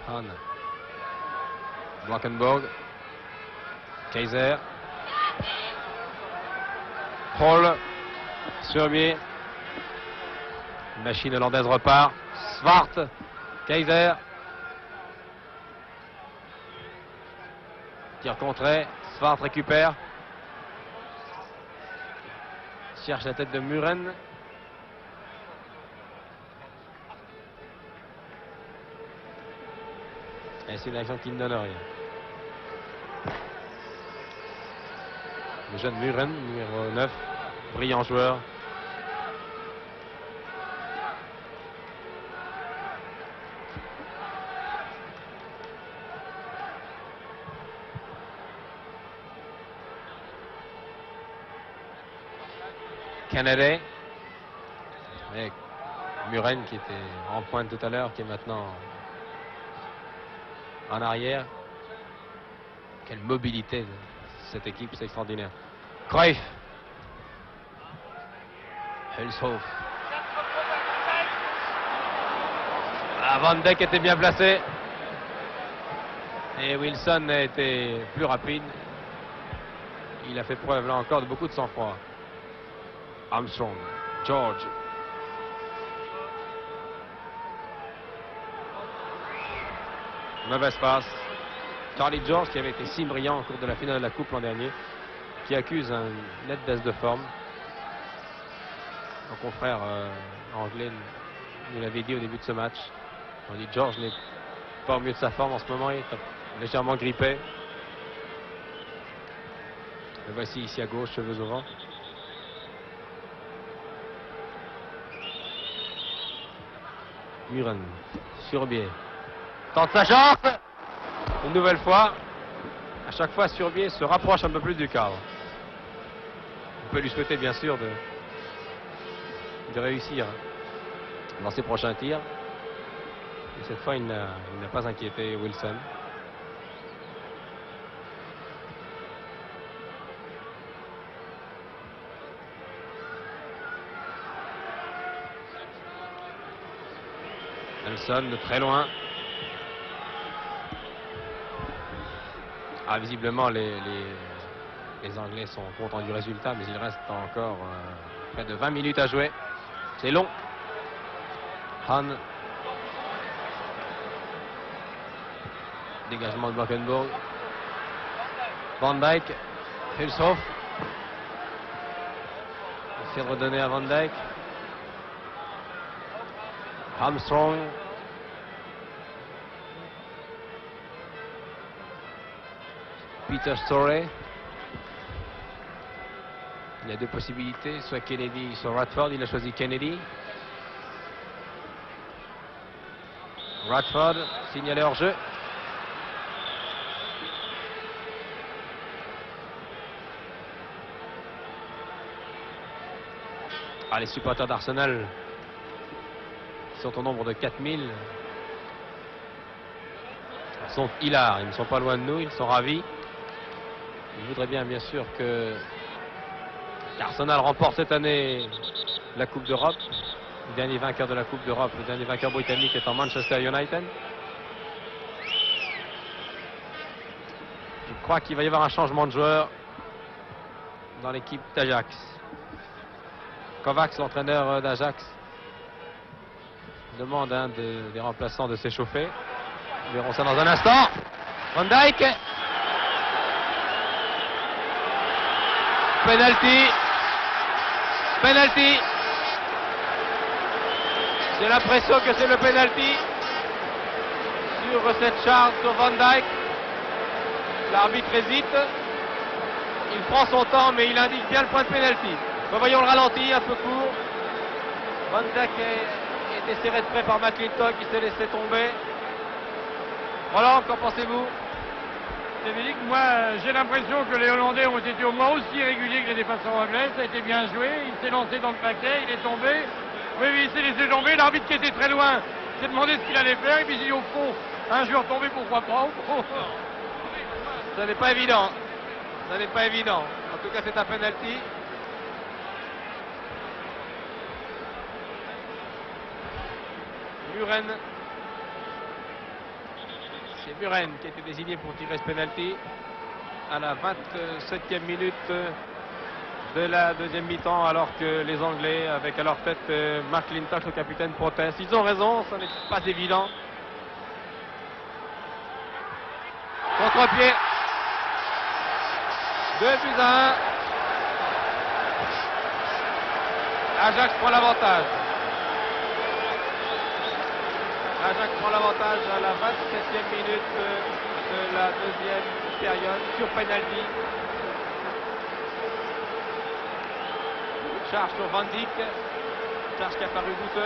Hahn. Blankenburg. Kaiser. Kroll. Surbier. Une machine hollandaise repart. Swart. Kaiser. Tir contré. Swart récupère. Cherche la tête de Muren. Et c'est une action qui ne donne rien. Le jeune Muren, numéro 9, brillant joueur. Kennedy. Et Muren qui était en pointe tout à l'heure, qui est maintenant en arrière. Quelle mobilité de cette équipe, c'est extraordinaire. Cruyff. Hulshoff. Ah, Van Dijk était bien placé. Et Wilson a été plus rapide. Il a fait preuve là encore de beaucoup de sang-froid. Armstrong. George. Mauvaise passe. Charlie George, qui avait été si brillant au cours de la finale de la Coupe l'an dernier, qui accuse une nette baisse de forme. Mon confrère anglais nous l'avait dit au début de ce match. On dit George n'est pas au mieux de sa forme en ce moment, il est légèrement grippé. Le voici ici à gauche, cheveux au vent. Muren, Surbier, tente sa chance. Une nouvelle fois, à chaque fois Surbier se rapproche un peu plus du cadre. On peut lui souhaiter bien sûr de réussir dans ses prochains tirs. Et cette fois, il n'a pas inquiété Wilson. Nelson de très loin. Ah, visiblement, les Anglais sont contents du résultat, mais il reste encore près de 20 minutes à jouer. C'est long. Hahn. Dégagement de Blankenburg. Van Dijk. Hulshoff. Il essaie de redonner à Van Dijk. Armstrong. Peter Storey. Il y a deux possibilités, soit Kennedy, soit Radford. Il a choisi Kennedy. Radford, signalé hors jeu. Ah, les supporters d'Arsenal sont au nombre de 4000. Ils sont hilars, ils ne sont pas loin de nous, ils sont ravis. Ils voudraient bien sûr que Arsenal remporte cette année la Coupe d'Europe. Le dernier vainqueur de la Coupe d'Europe, le dernier vainqueur britannique est en Manchester United. Je crois qu'il va y avoir un changement de joueur dans l'équipe d'Ajax. Kovacs, l'entraîneur d'Ajax, demande à un des remplaçants de s'échauffer. Nous verrons ça dans un instant. Van Dijk. Penalty. Penalty. J'ai l'impression que c'est le penalty sur cette charge sur Van Dijk. L'arbitre hésite. Il prend son temps, mais il indique bien le point de penalty. Voyons le ralenti, un peu court. Van Dijk était serré de près par McClintock, il s'est laissé tomber. Roland, qu'en pensez-vous? Dominique, moi j'ai l'impression que les Hollandais ont été au moins aussi réguliers que les défenseurs anglais. Ça a été bien joué, il s'est lancé dans le paquet, il est tombé. Oui, il s'est laissé tomber, l'arbitre qui était très loin s'est demandé ce qu'il allait faire, et puis il dit au fond, un joueur tombé, pourquoi pas? Ça n'est pas évident. Ça n'est pas évident. En tout cas, c'est un penalty. Muren. C'est Buren qui a été désigné pour tirer ce penalty à la 27e minute de la deuxième mi-temps, alors que les Anglais, avec à leur tête Mark Lintosh, le capitaine, protestent. Ils ont raison, ça n'est pas évident. Contre-pied. 2-1. Ajax prend l'avantage. Ajax prend l'avantage à la 27e minute de la deuxième période sur penalty. Charge sur Van Dijk. Charge qui a paru douteuse.